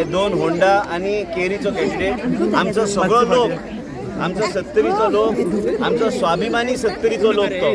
हे 2 होंडा आणि केरीचो कॅन्डिडेट आमचो सगळो लोक, आमचो 70रीचो लोक, आमचो स्वाभिमानी 70रीचो लोक तो,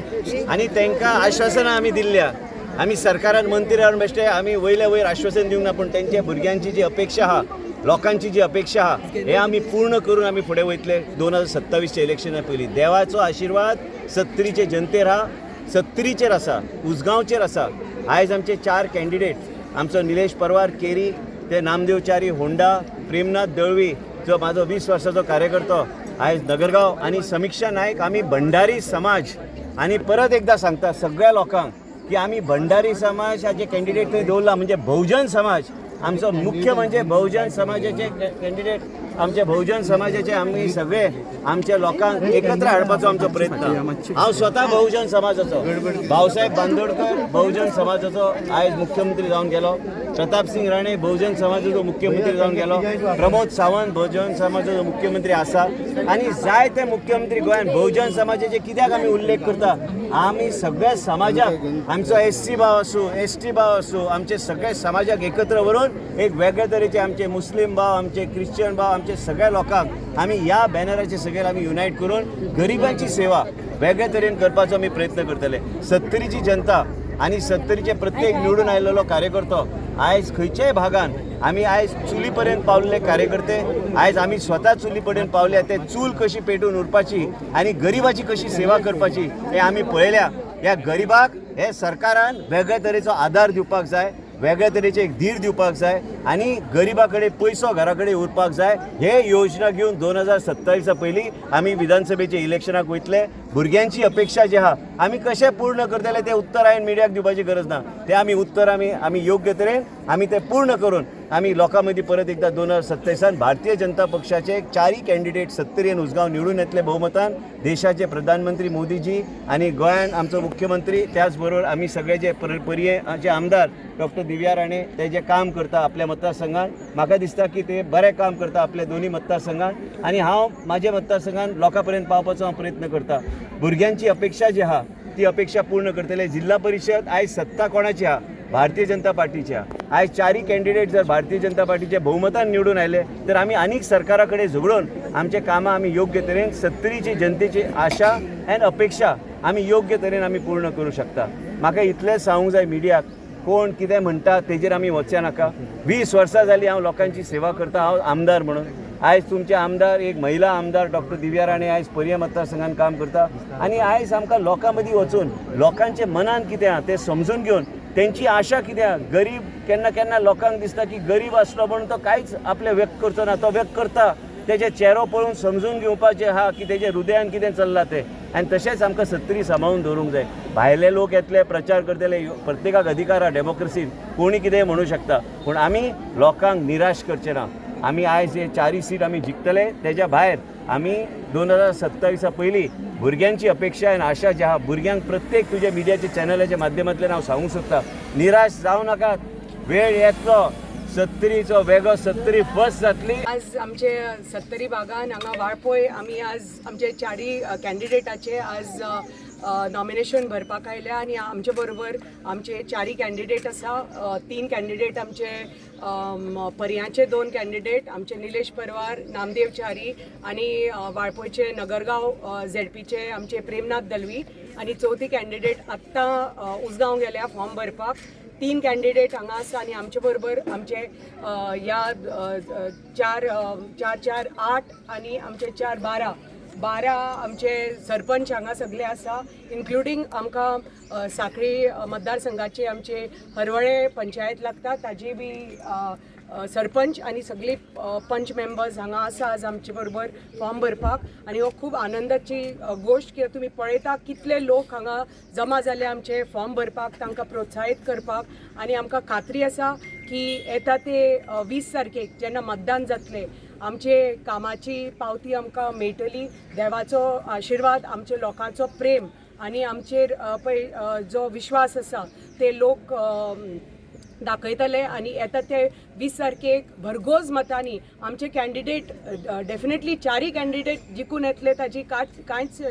आणि तांकां आश्वासनां आमी दिल्ल्या. आमी सरकारान मंत्री रावन बेश्टे आमी वयल्या वयर आश्वासन दिवंक ना, पूण तेंच्या भुरग्यांची जी अपेक्षा आहा, लोकांची जी अपेक्षा आहा, हे आमी पूर्ण करून आमी फुडें वयतले 2027च्या इलेक्शना पयलीं. देवाचो आशिर्वाद 70रीचे जनतेर आहा, 70रीचेर आसा, उसगांवचेर आसा. आयज आमचे 4 कॅन्डिडेट, आमचो निलेश परवार केरी, ते नामदेवचारी होंडा, प्रेमनाथ दळवी जो म्हाजो 20 वर्साचो कार्यकर्तो आयज नगरगांव, आणि समीक्षा नायक. आमी भंडारी समाज, आणि परत एकदा सांगता सगळ्या लोकांक की आमी भंडारी समाजाचे कॅन्डिडेट थंय दवरला, म्हणजे बहुजन समाज. आमचो मुख्य म्हणजे बहुजन समाजाचे कॅन्डिडेट, आमचे बहुजन समाजाचे आमी सगळे आमच्या लोकांक एकत्र हाडपाचो आमचो प्रयत्न. हांव स्वता बहुजन समाजाचो, भाऊसाहेब बांदोडकर बहुजन समाजाचो आयज मुख्यमंत्री जावन गेलो, प्रताप सिंग राणे बहुजन समाजाचो मुख्यमंत्री जावन गेलो, प्रमोद सावंत बहुजन समाजाचो मुख्यमंत्री आसा, आणि जायते मुख्यमंत्री गोंयांत बहुजन समाजाचे. कित्याक आमी उल्लेख करता, आमी सगळ्या समाजाक, आमचो SC भाव आसूं, ST भाव आसूं, आमचे सगळे समाजाक एकत्र व्हरून एक वेगळे तरेचे आमचे मुस्लीम भाव, आमचे क्रिश्चन भाव, आमचे सगळ्या लोकांक आमी ह्या बॅनराचे सगळे आमी युनायट करून गरिबांची सेवा वेगळे तरेन करपाचो आमी प्रयत्न करतले. 70रीची जनता आणि 70रीचे प्रत्येक निवडून आयिल्लो कार्यकर्तो आयज खंयच्याय भागान आमी आयज चुली पर्यंत पावल्ले कार्यकर्ते, आयज आमी स्वता चुली पर्यंत पावल्या. ते चूल कशी पेटून उरपाची आणि गरिबाची कशी सेवा करपाची हे आमी पळयल्या. ह्या गरिबाक हे सरकारान वेगळे तरेचो आधार दिवपाक जाय, वेगळ्या तरेचे एक धीर दिवपाक जाय, आणि गरिबा कडेन पयसो घरा कडेन उरपाक जाय. हे योजना घेवन 2027 पयलीं आमी विधानसभेचे इलेक्शनाक वयतले. भुरग्यांची अपेक्षा जी आहा आमी कशें पूर्ण करतले ते उत्तर हांवें मिडियाक दिवपाची गरज ना. ते आमी उत्तर आमी योग्य तरेन आमी ते पूर्ण करून आमी लोकां मदीं परत एकदा 2027 भारतीय जनता पक्षाचे 4 कॅन्डिडेट 70 उसगांव निवडून येतले बहुमतान. देशाचे प्रधानमंत्री मोदीजी आणि गोंयान आमचो मुख्यमंत्री, त्याच बरोबर आमी सगळे जे पर्येचे आमदार डॉक्टर दिव्या राणे, ते जे काम करता आपल्या मतदारसंघात, म्हाका दिसता की ते बरें काम करता आपल्या दोन्ही मतदारसंघात, आणि हांव म्हाज्या मतदारसंघात लोकां पर्यंत पावपाचो हांव प्रयत्न करता. भुरग्यांची अपेक्षा जी आहा ती अपेक्षा पूर्ण करतले. जिल्हा परिषद आयज सत्ता कोणाची आहा? भारतीय जनता पार्टीची आहा. आयज 4 कॅन्डिडेट जर भारतीय जनता पार्टीचे बहुमतान निवडून आयले तर आमी आनीक सरकारा कडेन झगडून आमचे कामां आमी योग्य तरेन 70रीची जनतेची आशा आनी अपेक्षा आमी योग्य तरेन आमी पूर्ण करूं शकता. म्हाका इतलें सांगूंक जाय मिडियाक, कोण कितें म्हणटा तेजेर आमी वचचें नाका. 20 वर्सां जालीं हांव लोकांची सेवा करता, हांव आमदार म्हणून. आयज तुमचे आमदार, एक महिला आमदार डॉक्टर दिव्या राणे आयज पर्ये मतदारसंघात काम करता, आणि आयज आमकां लोकां मदीं वचून लोकांचे मनान कितें आहा तें समजून घेवन तेंची आशा कितें आहा. गरीब केन्ना केन्ना लोकांक दिसता की गरीब आसलो म्हणून तो कांयच आपलें व्यक्त करचो ना, तो व्यक्त करता. तेजे चेहरो पळोवन समजून घेवपाचें आहा की तेजे हृदयान कितें चल्लां तें, आनी तशेंच आमकां 70री सांबाळून दवरूंक जाय. भायले लोक येतले, प्रचार करतले, प्रत्येकाक अधिकार आहा डेमोक्रेसीन, कोणी कितेंय म्हणूं शकता, पूण आमी लोकांक निराश करचे ना. आमी आयज हे 4 सीट आमी जिखतले. तेज्या भायर आमी 2027 पयलीं भुरग्यांची अपेक्षा आनी आशा जी आहा, भुरग्यांक प्रत्येक तुज्या मिडियाच्या चॅनलाच्या माध्यमांतल्यान हांव सांगूंक सोदता, निराश जावं नाकात. वेळ येतलो 70रीचो वेगळो 70री फर्स्ट जातली. आज आमचे 70री भागान हांगा वाळपय आमी आज आमचे 4 कॅन्डिडेटाचे आज नॉमिनेशन भरपाक आयल्या, आणि आमचे बरोबर आमचे 4 कॅन्डिडेट आसा. 3 कॅन्डिडेट आमचे पर्याचे 2 कॅन्डिडेट, आमचे निलेश परवार, नामदेव च्यारी, आणि वाळपयचे नगरगांव ZPचे आमचे प्रेमनाथ दलवी, आणि 4थी कॅन्डिडेट आत्तां उसगांव गेल्या फॉर्म भरपाक. 3 कॅन्डिडेट हांगा आसा, आणि आमचे बरोबर आमचे ह्या 4 8 आणि आमचे 4 12 आमचे सरपंच हांगा सगळे आसा, इन्क्लुडींग आमकां सांखळी मतदारसंघाचे आमचे हरवळे पंचायत लागता ताजी बी सरपंच आणि सगळी पंच मेंबर्स हांगा आसा आज आमचे बरोबर फॉर्म भरपाक. आणि हो खूब आनंदाची गोष्ट की तुमी पळयता कितले लोक हांगा जमा जाले आमचे फॉर्म भरपाक, तांकां प्रोत्साहीत करपाक. आणि आमकां खात्री आसा की येता ते 20 तारखेक जेन्ना मतदान जातले आमचे कामाची पावती आमकां मेळटली. देवाचो आशिर्वाद, आमचे लोकांचो प्रेम आणि आमचेर जो विश्वास आसा ते लोक दाखयतले, आणि येता ते 20 तारखेक भरघोस मतांनी आमचे कॅन्डिडेट डेफिनेटली चारही कॅन्डिडेट जिखून येतले ताची कांयच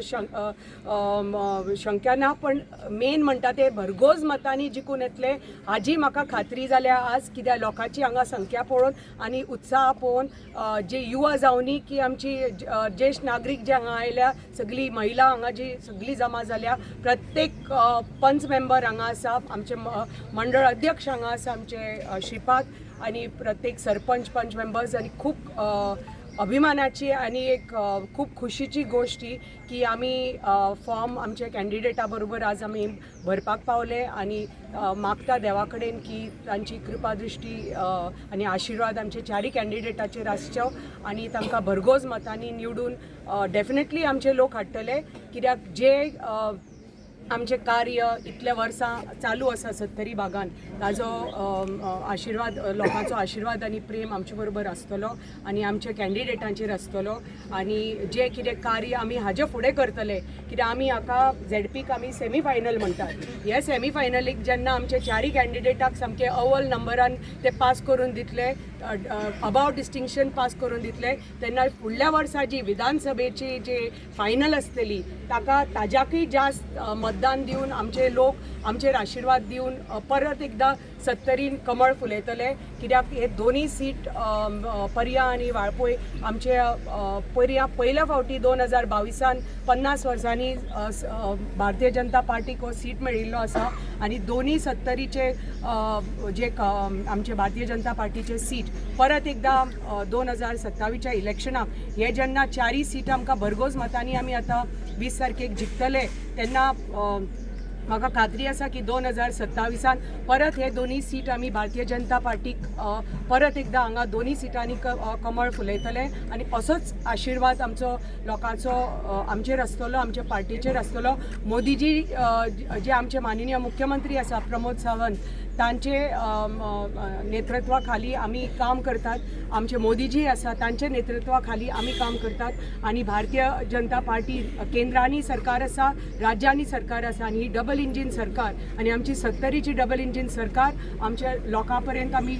शंका ना, पण मेन म्हणटा ते भरघोस मतांनी जिखून येतले हाजी म्हाका खात्री जाल्या आज, कित्याक लोकांची हांगा संख्या पळोवन आनी उत्साह पळोवन जे युवा जावनी की आमची ज्येश्ठ नागरीक जे हांगा आयल्या, सगळी महिला हांगा जी सगळी जमा जाल्या, प्रत्येक पंच मेंबर हांगा आसा, आमचे मंडळ अध्यक्ष हांगा आसा आमचे श्रीपाद, आणि प्रत्येक सरपंच पंच मेंबर्स, आणि खूप अभिमानाची आणि एक खूप खुशीची गोष्ट ही की आम्ही फॉर्म आमच्या कॅन्डिडेटा बरोबर आज आम्ही भरपाक पावले, आणि मागता देवा कडेन की तांची कृपा दृष्टी आणि आशिर्वाद आमचे चारही कॅन्डिडेटाचेर आसच्यो आणि तांकां भरघोस मतांनी निवडून डेफिनेटली आमचे लोक हाडटले, कित्याक जे आमचे कार्य इतल्या वर्सां चालू आसा 70 भागान, ताजो आशिर्वाद, लोकांचो आशिर्वाद आनी प्रेम आमचे बरोबर आसतलो आनी आमच्या कॅन्डिडेटांचेर आसतलो, आणि जे कितें कार्य आमी हाजे फुडें करतले, कित्याक आमी हाका झेडपीक आमी सेमी फायनल म्हणटात. हे सेमी फायनलीक जेन्ना आमचे चारही कॅन्डिडेटाक सामके अव्वल नंबरान ते पास करून दितले, अबाव डिस्टिंक्शन पास करून दितले, तेन्ना फुडल्या वर्सा जी विधानसभेची जी फायनल आसतली ताका ताज्याकय जास्त मतदान दिवन आमचे लोक आमचेर आशिर्वाद दिवन परत एकदा 70 कमळ फुलयतले, कित्याक हे दोन्ही सीट पर्या आनी वाळपय आमचे पर्या पहिल्या फावटी 2022 50 वर्सांनी भारतीय जनता पार्टीक हो सीट मेळिल्लो आसा, आणि दोन्ही 70चे जे आमचे भारतीय जनता पार्टीचे सीट परत एकदा 2027च्या इलेक्शनाक हे जेन्ना चारही सीट आमकां भरघोस मतांनी आमी आतां 20 तारखेक जिखतले, तेन्ना म्हाका खात्री आसा की 2027 परत हे दोन्ही सीट आमी भारतीय जनता पार्टीक परत एकदा हांगा दोन्ही सिटांनी कमळ फुलयतले, आणि असोच आशिर्वाद आमचो लोकांचो आमचेर आसतलो, आमच्या पार्टीचेर आसतलो. मोदीजी जे आमचे माननीय मुख्यमंत्री आसा प्रमोद सावंत, तांचे नेतृत्वा खाली आमी काम करतात, आमचे मोदीजी आसा तांचे नेतृत्वा खाली आमी काम करतात, आणि भारतीय जनता पार्टी केंद्रांनी सरकार आसा, राज्यांनी सरकार आसा, आणि ही डबल इंजिन सरकार, आणि आमची 70ची डबल इंजिन सरकार आमच्या लोकां पर्यंत आमी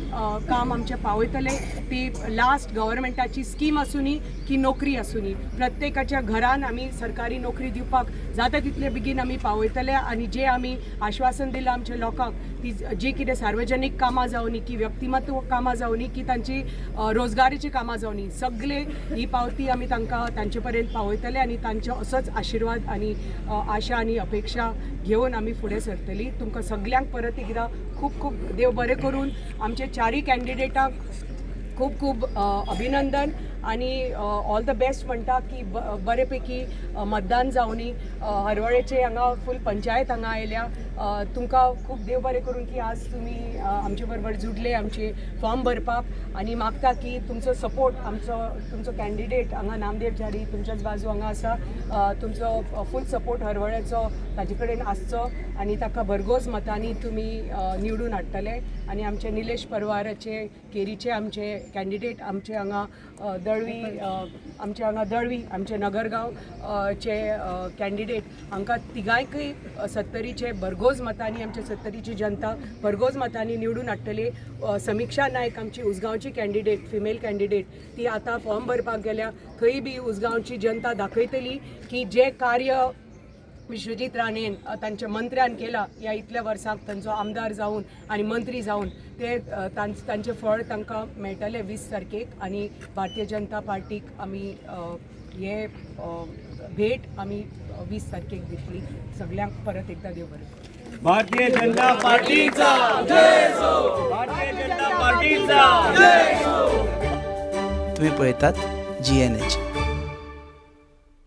काम आमचे पावयतले. ती लास्ट गव्हर्मेंटाची स्कीम आसूनी की नोकरी आसूनी, प्रत्येकाच्या घरान आमी सरकारी नोकरी दिवपाक जाता तितले बेगीन आमी पावयतले, आणि जे आमी आश्वासन दिलां आमच्या लोकांक, ती जी कितें सार्वजनीक कामां जावनी की व्यक्तिमत्व कामां जावनी की तांची रोजगाराची कामां जावनी, सगळे ही पावती आमी तांकां तांचे पर्यंत पावयतले, आणि तांचो असोच आशिर्वाद आणि आशा आणि अपेक्षा घेवन आमी फुडें सरतली. तुमकां सगळ्यांक परत एकदा खूब खूब देव बरें करून आमचे चारही कॅन्डिडेटाक खूब खूब अभिनंदन आणि ऑल द बेस्ट म्हणटा की बरेपैकी मतदान जावनी. हरवळेचे हांगा फूल पंचायत हांगा आयल्या. तुमकां खूब देव बरें करून की आज तुमी आमचे बरोबर जुडले आमचे फॉर्म भरपाक, आणि मागता की तुमचो सपोर्ट तुमचो कॅन्डिडेट हांगा नामदेव च्यारी तुमच्याच बाजू हांगा आसा, तुमचो फूल सपोर्ट हरवळेचो ताजे कडेन आसचो, आणि ताका भरघोस मतांनी तुमी निवडून हाडटले. आणि आमचे निलेश परवाराचे केरीचे आमचे कॅन्डिडेट आमचे हांगा दळवी आमचे नगरगांव चे कॅन्डिडेट हांकां तिगांयकय 70चे भरघोस मतांनी आमच्या 70ची जनता भरघोस मतांनी निवडून हाडटली. समीक्षा नायक आमची उसगांवची कॅन्डिडेट फिमेल कॅन्डिडेट ती आतां फॉर्म भरपाक गेल्या, थंय बी उसगांवची जनता दाखयतली की जे कार्य विश्वजीत राणेन तांच्या मंत्र्यान केला ह्या इतल्या वर्सांक तांचो आमदार जावन आणि मंत्री जावन ते तांचे फळ तांकां मेळटले 20 तारखेक. आणि भारतीय जनता पार्टीक आमी हे भेट आमी 20 तारखेक दितली. सगळ्यांक परत एकदा देव बरें. भारतीय जनता पार्टीचा जय हो. भारतीय जनता पार्टीचा जय हो. तुम्ही पळयतात GNH.